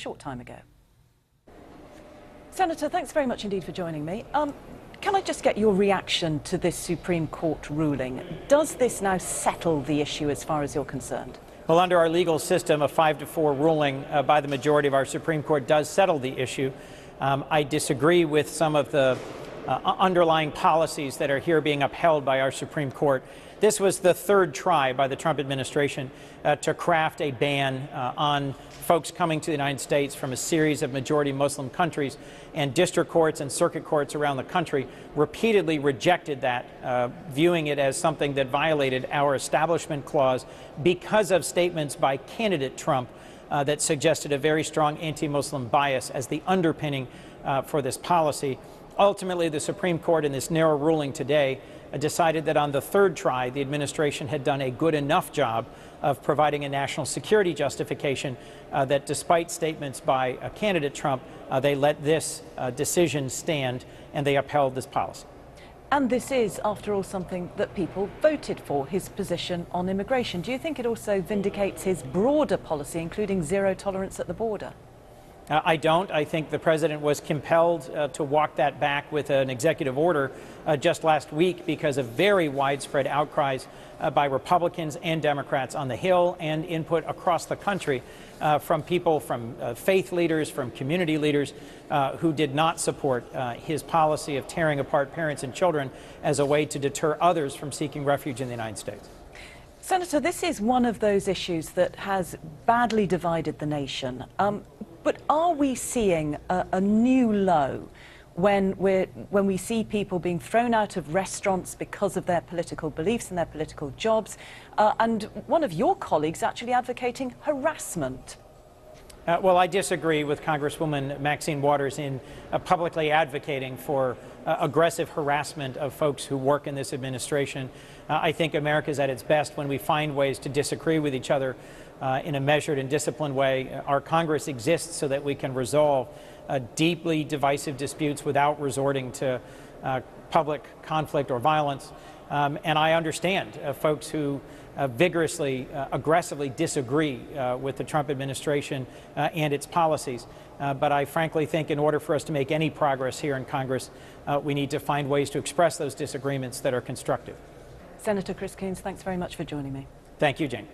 short time ago. Senator, thanks very much indeed for joining me. Can I just get your reaction to this Supreme Court ruling? Does this now settle the issue as far as you're concerned? Well, under our legal system, a 5-4 ruling by the majority of our Supreme Court does settle the issue. I disagree with some of the underlying policies that are here being upheld by our Supreme Court. This was the third try by the Trump administration to craft a ban on folks coming to the United States from a series of majority Muslim countries, and district courts and circuit courts around the country repeatedly rejected that, viewing it as something that violated our Establishment Clause because of statements by candidate Trump that suggested a very strong anti-Muslim bias as the underpinning for this policy. Ultimately, the Supreme Court in this narrow ruling today decided that on the third try, the administration had done a good enough job of providing a national security justification that despite statements by candidate Trump, they let this decision stand and they upheld this policy. And this is, after all, something that people voted for, his position on immigration. Do you think it also vindicates his broader policy, including zero tolerance at the border? I don't. I think the president was compelled to walk that back with an executive order just last week because of very widespread outcries by Republicans and Democrats on the Hill and input across the country from people, from faith leaders, from community leaders who did not support his policy of tearing apart parents and children as a way to deter others from seeking refuge in the United States. Senator, this is one of those issues that has badly divided the nation. But are we seeing a new low when we see people being thrown out of restaurants because of their political beliefs and their political jobs, and one of your colleagues actually advocating harassment? Well, I disagree with Congresswoman Maxine Waters in publicly advocating for aggressive harassment of folks who work in this administration. I think America is at its best when we find ways to disagree with each other in a measured and disciplined way. Our Congress exists so that we can resolve deeply divisive disputes without resorting to public conflict or violence. And I understand folks who vigorously, aggressively disagree with the Trump administration and its policies. But I frankly think in order for us to make any progress here in Congress, we need to find ways to express those disagreements that are constructive. Senator Chris Coons, thanks very much for joining me. Thank you, Jane.